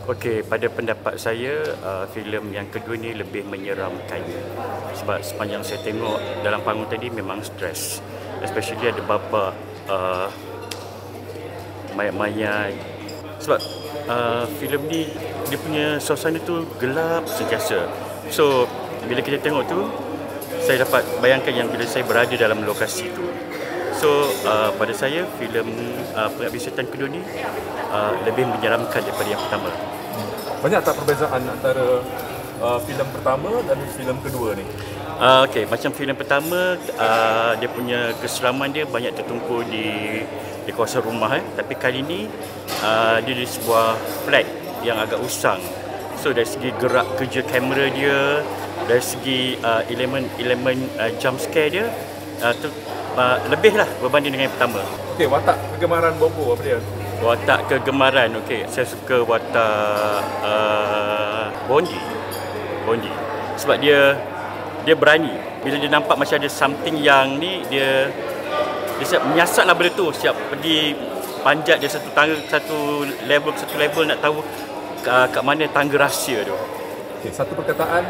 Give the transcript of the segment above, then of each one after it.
Okey, pada pendapat saya, filem yang kedua ni lebih menyeramkan. Sebab sepanjang saya tengok dalam panggung tadi memang stres. Especially ada bapa mayat-mayat. Sebab filem ni dia punya suasana tu gelap sentiasa. So, bila kita tengok tu, saya dapat bayangkan yang bila saya berada dalam lokasi tu. So, pada saya filem Pengabdi Setan kedua ni lebih menyeramkan daripada yang pertama. Banyak tak perbezaan antara filem pertama dan filem kedua ni? Okey, macam filem pertama, dia punya keseraman dia banyak tertumpu di kawasan rumah. Tapi kali ni, dia di sebuah flat yang agak usang. So dari segi gerak kerja kamera dia, dari segi elemen jump scare dia, lebih lah berbanding dengan yang pertama. Okey, watak kegemaran Bobo apa dia? Watak kegemaran, okey, saya suka watak Bondi. Sebab dia berani. Bila dia nampak macam ada something yang ni, dia siap menyiasat lah benda tu, siap pergi panjat dia satu tangga, satu level nak tahu kat mana tangga rahsia tu. Okey, satu perkataan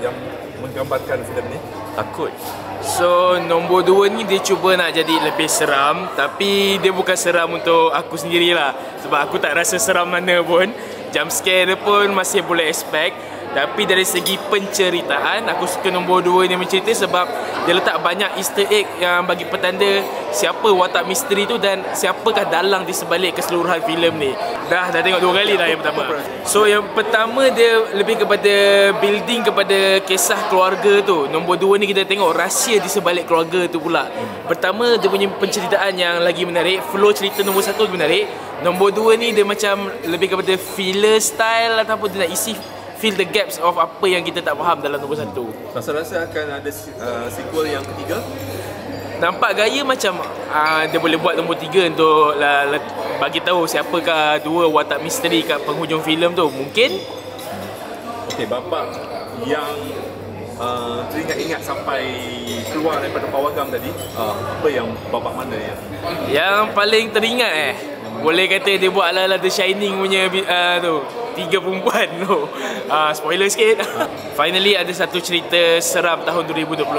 yang menggambarkan filem ni. Takut. So nombor 2 ni dia cuba nak jadi lebih seram, tapi dia bukan seram untuk aku sendirilah. Sebab aku tak rasa seram mana pun. Jump scare dia pun masih boleh expect. Tapi dari segi penceritaan, aku suka nombor 2 ni mencerita sebab dia letak banyak easter egg yang bagi petanda siapa watak misteri tu dan siapakah dalang di sebalik keseluruhan filem ni. Dah tengok 2 kali dah yang pertama. So yang pertama dia lebih kepada building kepada kisah keluarga tu. Nombor 2 ni kita tengok rahsia di sebalik keluarga tu pula. Pertama dia punya penceritaan yang lagi menarik, flow cerita nombor 1 lebih menarik. Nombor 2 ni dia macam lebih kepada filler style ataupun dia nak isi fill the gaps of apa yang kita tak faham dalam nombor 1. Rasa-rasa akan ada sequel yang ketiga? Nampak gaya macam dia boleh buat nombor 3 untuk bagi tahu siapakah dua watak misteri kat penghujung filem tu. Mungkin. Okey, bapa yang teringat-ingat sampai keluar daripada pawagam tadi, apa yang bapa mana yang paling teringat boleh kata dia buat ala-ala The Shining punya tu, 3 perempuan tu. Spoiler sikit. Finally ada satu cerita seram tahun 2022.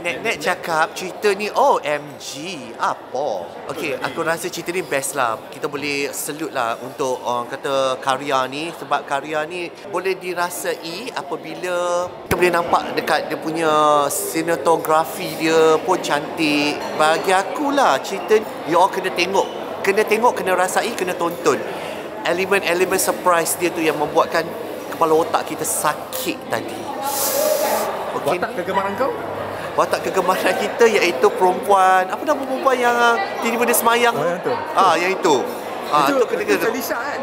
Nek cakap cerita ni OMG apa? Okey, aku rasa cerita ni best lah. Kita boleh salute lah untuk orang kata karya ni, sebab karya ni boleh dirasai apabila kita boleh nampak dekat dia punya sinematografi dia pun cantik. Bagi aku lah cerita you all kena tengok. Kena rasai, kena tonton. Elemen-elemen surprise dia tu yang membuatkan kepala otak kita sakit tadi. Okay. Watak kegemaran kau? Watak kegemaran kita iaitu perempuan. Apa nama perempuan yang tiba-tiba dia semayang? Yang tu. Yang itu. Itu Felicia kan?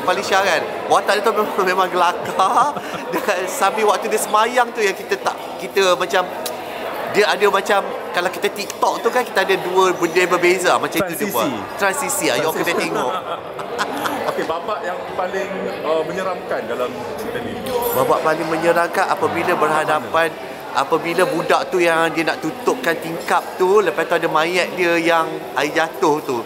Felicia kan. Watak dia tu memang gelakar. Dan sambil waktu dia semayang tu yang kita macam dia ada macam kalau kita TikTok tu kan kita ada dua benda yang berbeza macam transisi. Itu dia buat. Transisi. Ayok kena tengok. Okey, babak yang paling menyeramkan dalam cerita ni. Babak paling menyeramkan apabila budak tu yang dia nak tutupkan tingkap tu, lepas tu ada mayat dia yang air jatuh tu.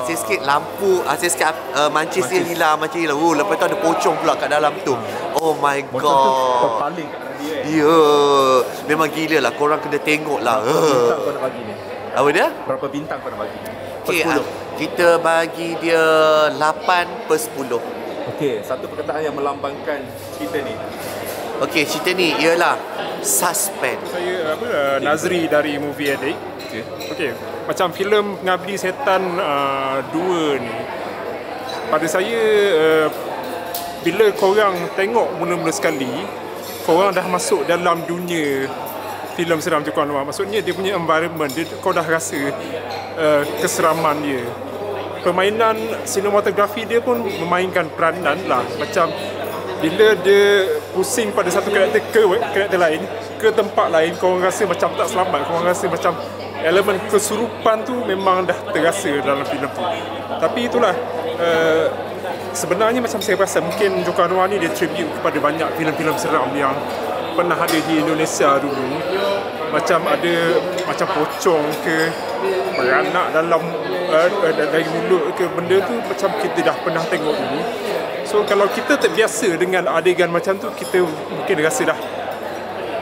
Sikit lampu, sikit mancis dia hilang, lepas tu ada pocong pula kat dalam tu. Oh my god. Terpaling kat dia. Ya, memang gila lah. Korang kena tengok lah. Berapa bintang kau nak bagi ni? Apa dia? Berapa bintang kau nak bagi? Okay, kita bagi dia 8/10. Okey, satu perkataan yang melambangkan cerita ni. Okey, cerita ni ialah suspense. Saya Nazri dari Movie Addict. Okey, macam filem Pengabdi Setan 2 ni, pada saya bila korang tengok mula-mula sekali, korang dah masuk dalam dunia filem seram Joko Anwar. Maksudnya dia punya environment, kau dah rasa keseraman dia. Permainan sinematografi dia pun memainkan peranan lah. Macam bila dia pusing pada satu karakter ke karakter lain, ke tempat lain, korang rasa macam tak selamat. Korang rasa macam elemen kesurupan tu memang dah terasa dalam filem tu. Tapi itulah, sebenarnya macam saya rasa mungkin Joko Anwar ni dia tribute kepada banyak filem-filem seram yang pernah ada di Indonesia dulu. Macam ada macam pocong ke, beranak dalam dari mulut ke benda tu macam kita dah pernah tengok dulu. So kalau kita terbiasa dengan adegan macam tu, kita mungkin rasa dah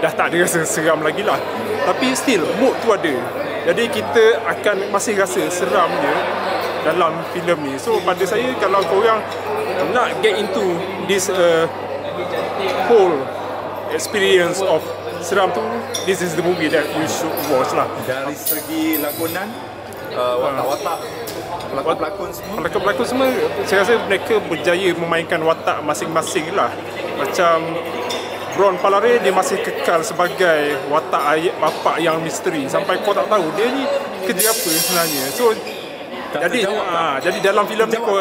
tak ada rasa seram lagi lah. Tapi still mood tu ada. Jadi kita akan masih rasa seramnya dalam filem ni. So pada saya, kalau korang nak get into this whole experience of seram tu, this is the movie that you should watch lah. Dari segi lakonan, watak-watak pelakon-pelakon semua, pelakon-pelakon semua, saya rasa mereka berjaya memainkan watak masing-masing lah. Macam Ron Palare, dia masih kekal sebagai watak ayah bapa yang misteri sampai kau tak tahu dia ni kerja apa sebenarnya. So jadi dalam filem ni kau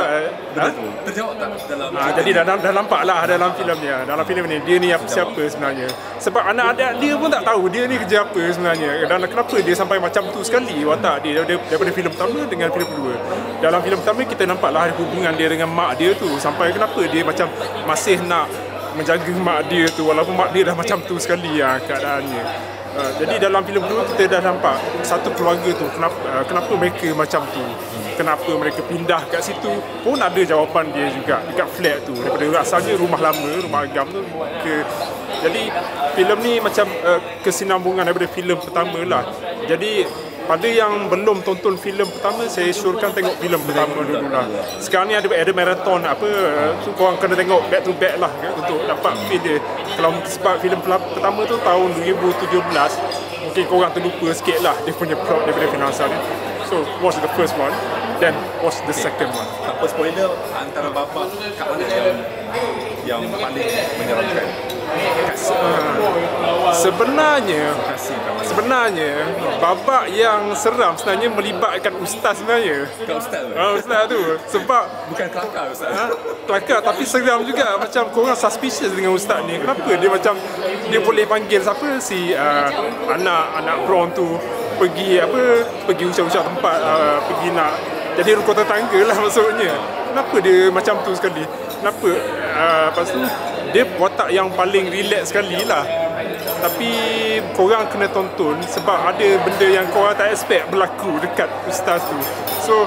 terjawab tak dalam jadi dah nampak lah dalam filem ni. Dalam filem ni dia ni siapa sebenarnya. Sebab anak-anak dia pun tak tahu dia ni kerja apa sebenarnya. Dan kenapa dia sampai macam tu sekali watak dia daripada filem pertama dengan filem kedua. Dalam filem pertama kita nampaklah hubungan dia dengan mak dia tu, sampai kenapa dia macam masih nak menjaga mak dia tu walaupun mak dia dah macam tu sekali keadaannya. Jadi dalam filem kedua kita dah nampak satu keluarga tu kenapa mereka macam tu. Kenapa mereka pindah kat situ pun ada jawapan dia juga dekat flat tu. Daripada asalnya rumah lama, rumah agam tu jadi filem ni macam kesinambungan daripada filem pertama lah. Jadi pada yang belum tonton filem pertama, saya syorkan tengok filem pertama dulu lah. Sekarang ni ada marathon tu korang kena tengok back to back lah untuk dapat feel dia. Kalau sebab filem pertama tu tahun 2017, mungkin korang terlupa sikit lah dia punya plot daripada finansial ni. So watch the first one, then watch the second one. Tanpa spoiler, antara bapa kat mana yang paling menyeramkan? Sebenarnya babak yang seram sebenarnya melibatkan ustaz sebenarnya. Ustaz tu sebab bukan kelakar ustaz. Kelakar tapi seram juga. Macam korang suspicious dengan ustaz ni. Kenapa dia macam dia boleh panggil siapa si anak Brown tu pergi usah-usah tempat pergi nak jadi rukun tetangga lah maksudnya. Kenapa dia macam tu sekali? Kenapa lepas tu dia watak yang paling relax sekali lah. Tapi korang kena tonton sebab ada benda yang korang tak expect berlaku dekat ustaz tu. So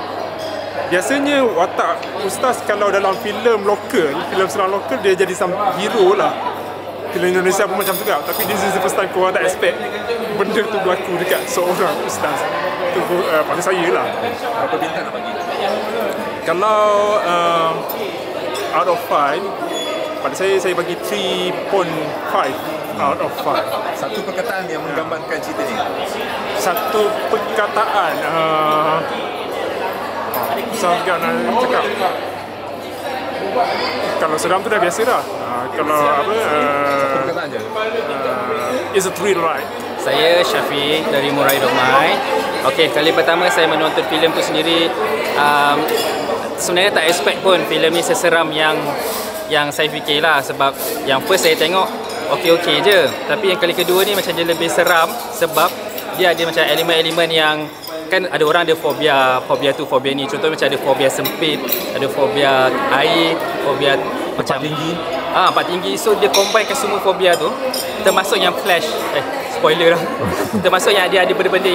biasanya watak ustaz kalau dalam filem lokal, filem seram lokal, dia jadi hero lah. Filem Indonesia pun macam tu kan. Tapi this is the first time korang tak expect benda tu berlaku dekat seorang ustaz. Itu pada saya lah. Berapa bintang nak bagi? Kalau out of 5, pada saya bagi 3.5 out of 5. Satu perkataan yang menggambarkan cerita ni. Satu perkataan susah juga nak cakap. Kalau seram tu dah biasa dah. Kalau Satu perkataan je. It's a thrill ride. Saya Syafiq dari Murai Domai. Okey, kali pertama saya menonton filem tu sendiri, sebenarnya tak expect pun filem ni seseram yang saya fikir lah. Sebab yang first saya tengok okey-okey je, tapi yang kali kedua ni macam dia lebih seram sebab dia ada macam elemen-elemen yang kan ada orang ada fobia tu, fobia ni. Contoh macam ada fobia sempit, ada fobia air, fobia macam tinggi. Tempat tinggi. So dia combinekan semua fobia tu, termasuk yang flash. Spoiler lah. Termasuk yang dia ada benda-benda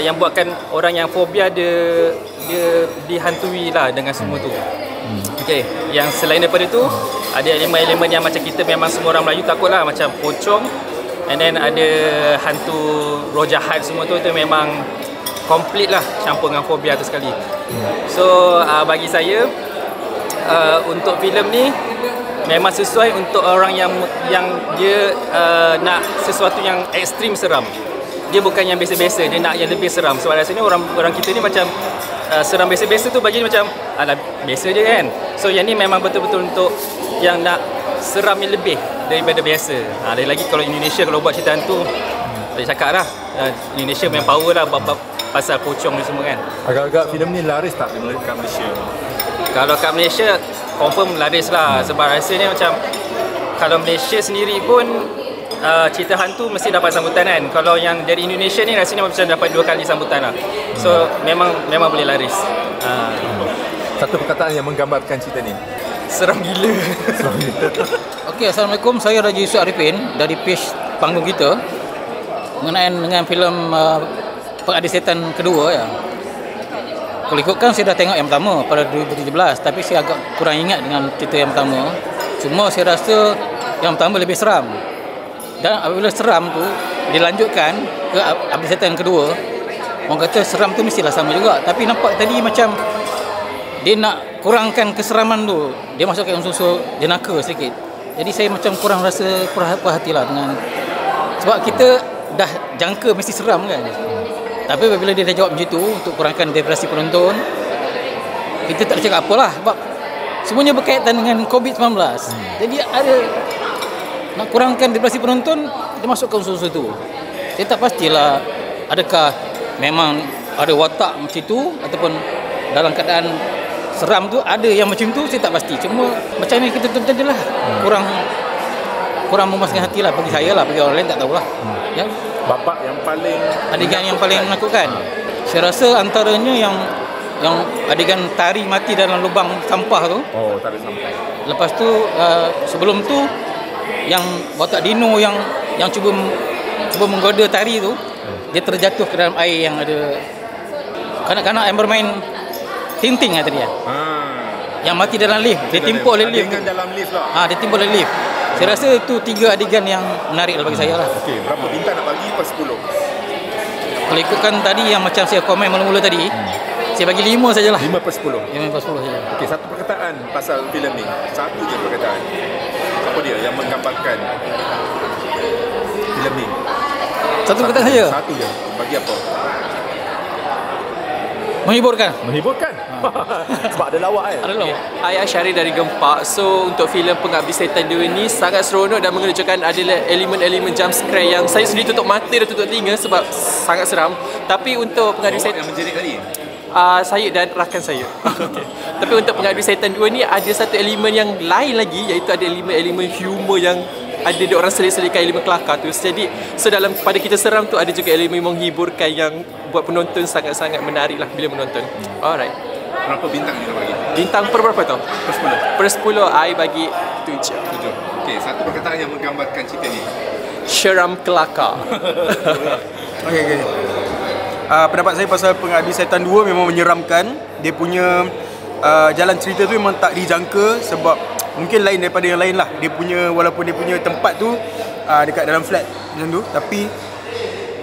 yang buatkan orang yang fobia dia dihantui lah dengan semua tu. Okey, yang selain daripada tu ada elemen-elemen yang macam kita memang semua orang Melayu takut lah, macam pocong, and then ada hantu roh jahat, semua tu memang komplit lah, campur dengan fobia tu sekali. So bagi saya untuk filem ni memang sesuai untuk orang yang dia nak sesuatu yang ekstrim seram. Dia bukan yang biasa-biasa, dia nak yang lebih seram. Sebab rasanya orang kita ni macam seram biasa-biasa tu bagi macam alah biasa je kan. So yang ni memang betul-betul untuk yang nak seram yang lebih daripada biasa. Lagi lagi kalau Indonesia kalau buat cerita hantu, tak cakap lah, Indonesia memang power lah pasal pocong ni semua kan. Agak-agak filem ni laris tak kat Malaysia? Kalau kat Malaysia confirm laris lah. Sebab rasanya macam kalau Malaysia sendiri pun cerita hantu mesti dapat sambutan kan. Kalau yang dari Indonesia ni rasanya macam dapat 2 kali sambutan lah. So memang boleh laris. Satu perkataan yang menggambarkan cerita ni. Seram gila. Okey, Assalamualaikum. Saya Raja Yusuf Arifin dari page panggung kita mengenai dengan filem Pengabdi Setan kedua ya. Kalau ikutkan saya dah tengok yang pertama pada 2017, tapi saya agak kurang ingat dengan cerita yang pertama. Cuma saya rasa yang pertama lebih seram. Dan apabila seram tu dilanjutkan ke Abdi Setan yang kedua, orang kata seram tu mestilah sama juga. Tapi nampak tadi macam dia nak kurangkan keseraman tu. Dia masukkan unsur-unsur jenaka sedikit. Jadi saya macam kurang rasa puas hatilah dengan, sebab kita dah jangka mesti seram kan. Tapi apabila dia dah jawab macam tu untuk kurangkan depresi penonton, kita tak cakap apalah sebab semuanya berkaitan dengan COVID-19. Jadi ada nak kurangkan depresi penonton, dia masukkan unsur-unsur tu. Saya tak pastilah adakah memang ada watak macam tu ataupun dalam keadaan seram tu ada yang macam tu, saya tak pasti. Cuma macam ni kita tuntut je lah. Kurang memuaskan hati lah bagi saya lah, bagi orang lain tak tahulah. Ya. Babak yang paling adegan yang paling menakutkan, saya rasa antaranya yang adegan tari mati dalam lubang sampah tu. Oh, tari sampah. Lepas tu sebelum tu yang watak Dino yang cuba menggoda tari tu, dia terjatuh ke dalam air yang ada kanak-kanak yang bermain tinting lah tadi ya. Yang mati dalam lift, dia timpuk oleh lift. Adegan dalam lift lah. Dia timpuk oleh lift. Saya rasa itu 3 adegan yang menarik bagi saya lah. Okey, berapa bintang nak bagi per 10? Kalau ikutkan tadi yang macam saya komen mula-mula tadi, saya bagi 5 sajalah. 5 per 10. 5 per 10 saja. Okey, satu perkataan pasal filem ni. Satu je perkataan. Apa dia yang menggambarkan filem ni? Satu perkataan saja. Satu je. Bagi apa? Menghiburkan. Menghiburkan. Sebab ada lawak kan? Ada lawak. Ayah Syahrir dari Gempak. So untuk filem Pengabdi Setan 2 ni sangat seronok dan mengejutkan. Ada elemen-elemen jump scare yang saya sendiri tutup mata dan tutup telinga sebab sangat seram. Tapi untuk Pengabdi Setan yang menjerit tadi? Saya dan rakan saya. Okay. Tapi untuk Pengabdi Setan 2 ni ada satu elemen yang lain lagi, iaitu ada elemen humor yang ada di orang selit-selitkan elemen kelakar tu. Jadi dalam pada kita seram tu ada juga elemen menghiburkan yang buat penonton sangat-sangat menarik lah bila menonton. Alright. Berapa bintang kita bagi? Bintang per berapa tau? Per 10. Per 10 I bagi 7. Okey, satu perkataan yang menggambarkan cerita ni. Seram kelakar. Okey. Pendapat saya pasal Pengabdi Setan 2 memang menyeramkan. Dia punya jalan cerita tu memang tak dijangka sebab mungkin lain daripada yang lain lah. Dia punya, walaupun dia punya tempat tu dekat dalam flat macam tu, tapi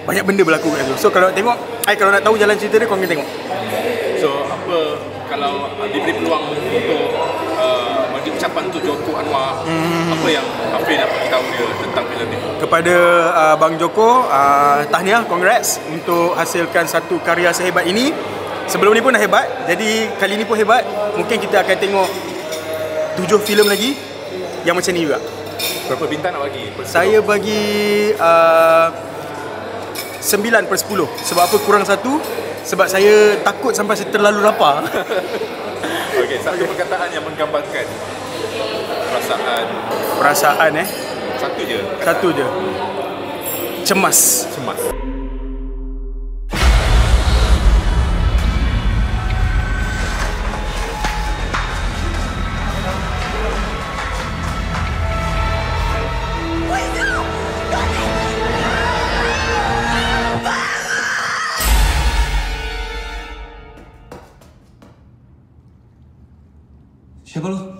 banyak benda berlaku kat situ. So kalau nak tengok, kalau nak tahu jalan cerita dia, korang kena tengok. So apa kalau diberi peluang untuk bagi ucapan untuk Joko Anwar, apa yang Hafid nak beritahu dia tentang filem ni? Kepada Bang Joko, tahniah, congrats untuk hasilkan satu karya sehebat ini. Sebelum ni pun dah hebat, jadi kali ni pun hebat. Mungkin kita akan tengok 7 filem lagi yang macam ni juga. Berapa bintang nak bagi? Saya bagi 9 per 10. Sebab apa kurang 1? Sebab saya takut sampai saya terlalu lapar. Okey, satu perkataan yang menggambarkan perasaan Satu je. Satu je. Cemas. Siapa lu?